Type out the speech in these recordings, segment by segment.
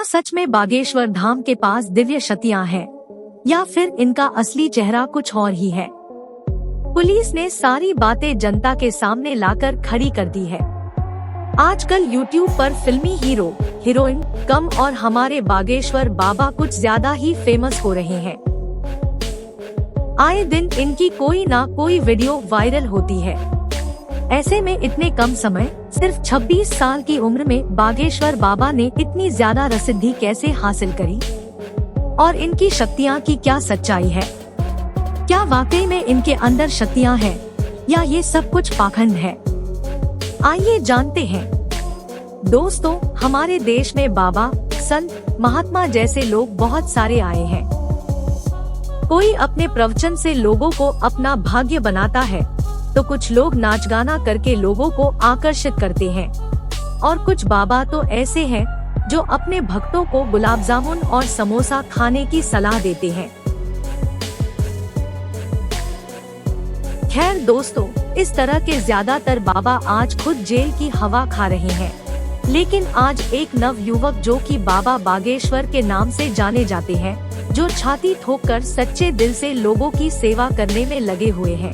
क्या सच में बागेश्वर धाम के पास दिव्य शक्तियाँ हैं, या फिर इनका असली चेहरा कुछ और ही है? पुलिस ने सारी बातें जनता के सामने लाकर खड़ी कर दी है। आजकल YouTube पर फिल्मी हीरो, हीरोइन कम और हमारे बागेश्वर बाबा कुछ ज्यादा ही फेमस हो रहे हैं। आए दिन इनकी कोई ना कोई वीडियो वायरल होती है। ऐसे में इतने कम समय, सिर्फ 26 साल की उम्र में बागेश्वर बाबा ने इतनी ज्यादा प्रसिद्धि कैसे हासिल करी? और इनकी शक्तियाँ की क्या सच्चाई है? क्या वाकई में इनके अंदर शक्तियाँ हैं, या ये सब कुछ पाखंड है? आइए जानते हैं। दोस्तों, हमारे देश में बाबा, संत, महात्मा जैसे लोग बहुत सारे आए हैं। कोई अपने प्रवचन से लोगों को अपना भाग्य बनाता है, तो कुछ लोग नाच गाना करके लोगों को आकर्षित करते हैं, और कुछ बाबा तो ऐसे हैं जो अपने भक्तों को गुलाब जामुन और समोसा खाने की सलाह देते हैं। खैर दोस्तों, इस तरह के ज्यादातर बाबा आज खुद जेल की हवा खा रहे हैं। लेकिन आज एक नव युवक जो कि बाबा बागेश्वर के नाम से जाने जाते हैं, जो छाती ठोककर सच्चे दिल से लोगों की सेवा करने में लगे हुए हैं।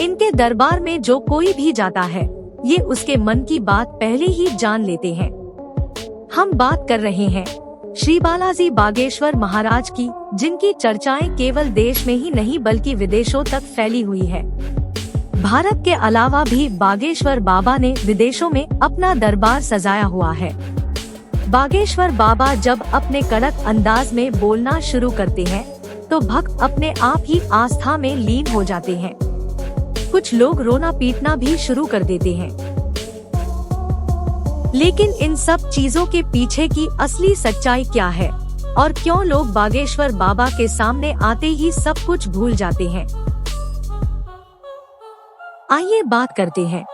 इनके दरबार में जो कोई भी जाता है, ये उसके मन की बात पहले ही जान लेते हैं। हम बात कर रहे हैं श्री बालाजी बागेश्वर महाराज की, जिनकी चर्चाएं केवल देश में ही नहीं बल्कि विदेशों तक फैली हुई है। भारत के अलावा भी बागेश्वर बाबा ने विदेशों में अपना दरबार सजाया हुआ है। बागेश्वर बाबा जब अपने कड़क अंदाज में बोलना शुरू करते हैं, तो भक्त अपने आप ही आस्था में लीन हो जाते हैं। कुछ लोग रोना पीटना भी शुरू कर देते हैं। लेकिन इन सब चीजों के पीछे की असली सच्चाई क्या है, और क्यों लोग बागेश्वर बाबा के सामने आते ही सब कुछ भूल जाते हैं? आइए बात करते हैं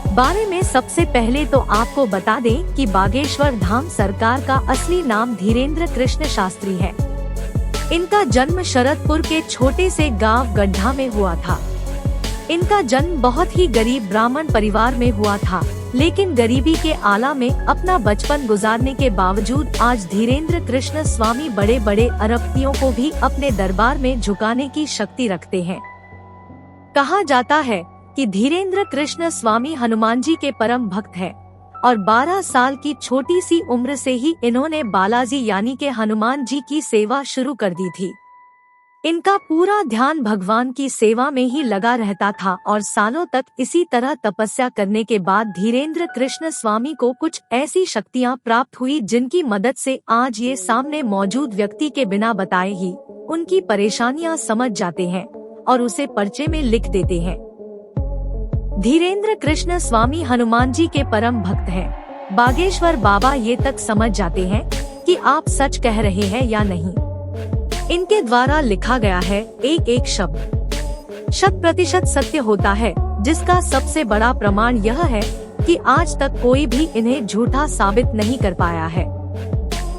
बारे में। सबसे पहले तो आपको बता दें कि बागेश्वर धाम सरकार का असली नाम धीरेन्द्र कृष्ण शास्त्री है। इनका जन्म शरदपुर के छोटे से गांव गड्ढा में हुआ था। इनका जन्म बहुत ही गरीब ब्राह्मण परिवार में हुआ था, लेकिन गरीबी के आला में अपना बचपन गुजारने के बावजूद आज धीरेन्द्र कृष्ण स्वामी बड़े बड़े अरबपतियों को भी अपने दरबार में झुकाने की शक्ति रखते हैं। कहा जाता है कि धीरेन्द्र कृष्ण स्वामी हनुमान जी के परम भक्त हैं, और 12 साल की छोटी सी उम्र से ही इन्होंने बालाजी यानी के हनुमान जी की सेवा शुरू कर दी थी। इनका पूरा ध्यान भगवान की सेवा में ही लगा रहता था, और सालों तक इसी तरह तपस्या करने के बाद धीरेन्द्र कृष्ण स्वामी को कुछ ऐसी शक्तियां प्राप्त हुई जिनकी मदद से आज ये सामने मौजूद व्यक्ति के बिना बताए ही उनकी परेशानियां समझ जाते हैं और उसे पर्चे में लिख देते हैं। धीरेन्द्र कृष्ण स्वामी हनुमान जी के परम भक्त हैं। बागेश्वर बाबा ये तक समझ जाते हैं कि आप सच कह रहे हैं या नहीं। इनके द्वारा लिखा गया है एक एक शब्द 100% सत्य होता है, जिसका सबसे बड़ा प्रमाण यह है कि आज तक कोई भी इन्हें झूठा साबित नहीं कर पाया है।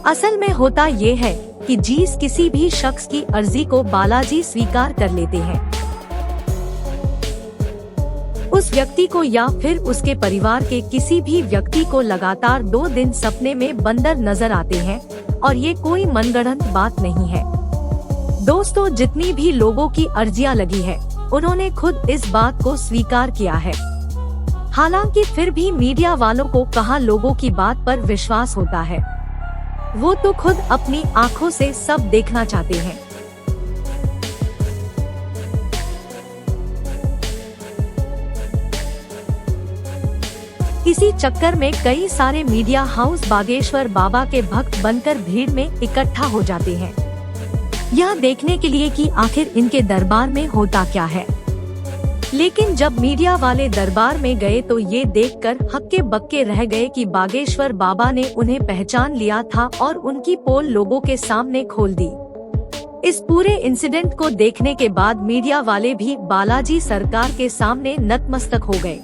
असल में होता ये है कि जिस किसी भी शख्स की अर्जी को बालाजी स्वीकार कर लेते हैं, उस व्यक्ति को या फिर उसके परिवार के किसी भी व्यक्ति को लगातार 2 दिन सपने में बंदर नजर आते हैं, और ये कोई मनगढ़ंत बात नहीं है। दोस्तों, जितनी भी लोगों की अर्जियां लगी है, उन्होंने खुद इस बात को स्वीकार किया है। हालांकि फिर भी मीडिया वालों को कहाँ लोगों की बात पर विश्वास होता है। वो तो खुद अपनी आंखों से सब देखना चाहते हैं। इसी चक्कर में कई सारे मीडिया हाउस बागेश्वर बाबा के भक्त बनकर भीड़ में इकट्ठा हो जाते हैं, यह देखने के लिए कि आखिर इनके दरबार में होता क्या है। लेकिन जब मीडिया वाले दरबार में गए तो ये देखकर हक्के बक्के रह गए कि बागेश्वर बाबा ने उन्हें पहचान लिया था और उनकी पोल लोगों के सामने खोल दी। इस पूरे इंसिडेंट को देखने के बाद मीडिया वाले भी बालाजी सरकार के सामने नतमस्तक हो गए।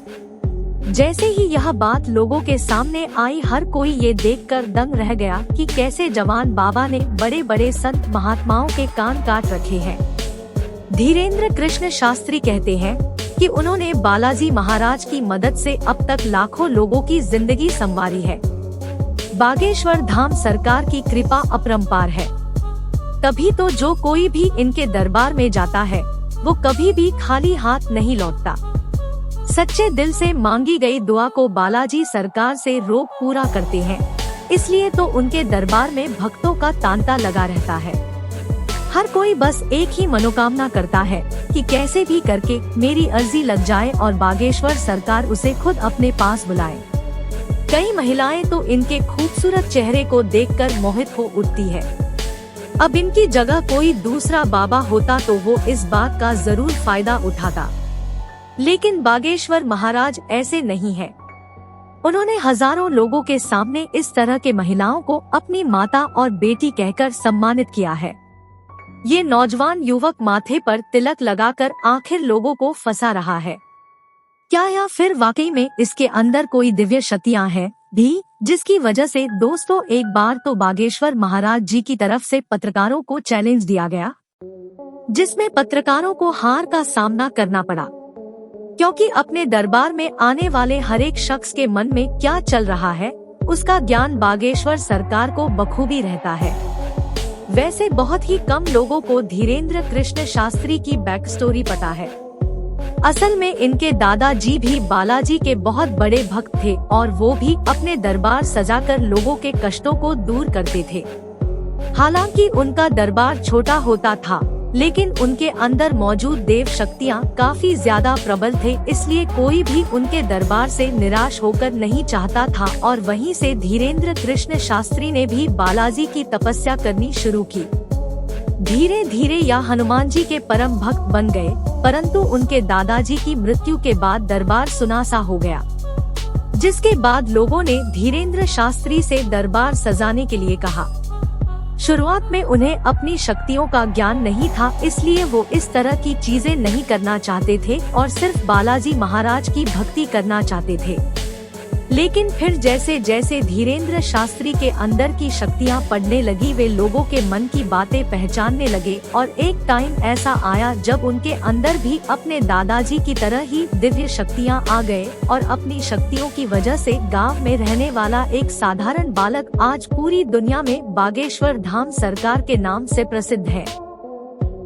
जैसे ही यह बात लोगों के सामने आई, हर कोई ये देखकर दंग रह गया कि कैसे जवान बाबा ने बड़े बड़े संत महात्माओं के कान काट रखे हैं। धीरेन्द्र कृष्ण शास्त्री कहते हैं कि उन्होंने बालाजी महाराज की मदद से अब तक लाखों लोगों की जिंदगी संवारी है। बागेश्वर धाम सरकार की कृपा अपरंपार है, तभी तो जो कोई भी इनके दरबार में जाता है वो कभी भी खाली हाथ नहीं लौटता। सच्चे दिल से मांगी गई दुआ को बालाजी सरकार से रोक पूरा करते हैं, इसलिए तो उनके दरबार में भक्तों का तांता लगा रहता है। हर कोई बस एक ही मनोकामना करता है कि कैसे भी करके मेरी अर्जी लग जाए और बागेश्वर सरकार उसे खुद अपने पास बुलाए। कई महिलाएं तो इनके खूबसूरत चेहरे को देखकर मोहित हो उठती है। अब इनकी जगह कोई दूसरा बाबा होता तो वो इस बात का जरूर फायदा उठाता, लेकिन बागेश्वर महाराज ऐसे नहीं है। उन्होंने हजारों लोगों के सामने इस तरह के महिलाओं को अपनी माता और बेटी कहकर सम्मानित किया है। ये नौजवान युवक माथे पर तिलक लगाकर आखिर लोगों को फंसा रहा है क्या, या फिर वाकई में इसके अंदर कोई दिव्य शक्तियाँ हैं भी, जिसकी वजह से दोस्तों एक बार तो बागेश्वर महाराज जी की तरफ से पत्रकारों को चैलेंज दिया गया, जिसमें पत्रकारों को हार का सामना करना पड़ा, क्योंकि अपने दरबार में आने वाले हर एक शख्स के मन में क्या चल रहा है उसका ज्ञान बागेश्वर सरकार को बखूबी रहता है। वैसे बहुत ही कम लोगों को धीरेन्द्र कृष्ण शास्त्री की बैक स्टोरी पता है। असल में इनके दादाजी भी बालाजी के बहुत बड़े भक्त थे और वो भी अपने दरबार सजाकर लोगों के कष्टों को दूर करते थे। हालांकि उनका दरबार छोटा होता था, लेकिन उनके अंदर मौजूद देव शक्तियाँ काफी ज्यादा प्रबल थे, इसलिए कोई भी उनके दरबार से निराश होकर नहीं चाहता था। और वहीं से धीरेन्द्र कृष्ण शास्त्री ने भी बालाजी की तपस्या करनी शुरू की। धीरे धीरे यह हनुमान जी के परम भक्त बन गए, परंतु उनके दादाजी की मृत्यु के बाद दरबार सुनासा हो गया, जिसके बाद लोगों ने धीरेन्द्र शास्त्री से दरबार सजाने के लिए कहा। शुरुआत में उन्हें अपनी शक्तियों का ज्ञान नहीं था, इसलिए वो इस तरह की चीजें नहीं करना चाहते थे और सिर्फ बालाजी महाराज की भक्ति करना चाहते थे। लेकिन फिर जैसे जैसे धीरेन्द्र शास्त्री के अंदर की शक्तियाँ पढ़ने लगी, वे लोगों के मन की बातें पहचानने लगे और एक टाइम ऐसा आया जब उनके अंदर भी अपने दादाजी की तरह ही दिव्य शक्तियाँ आ गए और अपनी शक्तियों की वजह से गांव में रहने वाला एक साधारण बालक आज पूरी दुनिया में बागेश्वर धाम सरकार के नाम से प्रसिद्ध है।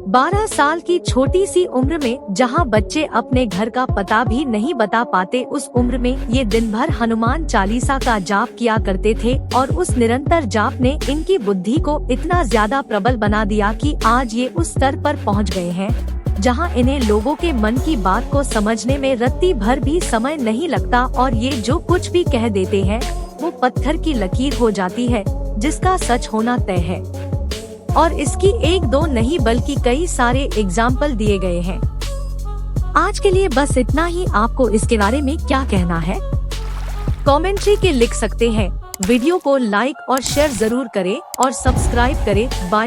12 साल की छोटी सी उम्र में जहां बच्चे अपने घर का पता भी नहीं बता पाते, उस उम्र में ये दिन भर हनुमान चालीसा का जाप किया करते थे और उस निरंतर जाप ने इनकी बुद्धि को इतना ज्यादा प्रबल बना दिया कि आज ये उस स्तर पर पहुंच गए हैं जहां इन्हें लोगों के मन की बात को समझने में रत्ती भर भी समय नहीं लगता और ये जो कुछ भी कह देते हैं वो पत्थर की लकीर हो जाती है, जिसका सच होना तय है। और इसकी एक दो नहीं बल्कि कई सारे एग्जाम्पल दिए गए हैं। आज के लिए बस इतना ही। आपको इसके बारे में क्या कहना है कमेंट्री के लिख सकते हैं। वीडियो को लाइक और शेयर जरूर करें और सब्सक्राइब करें। बाय।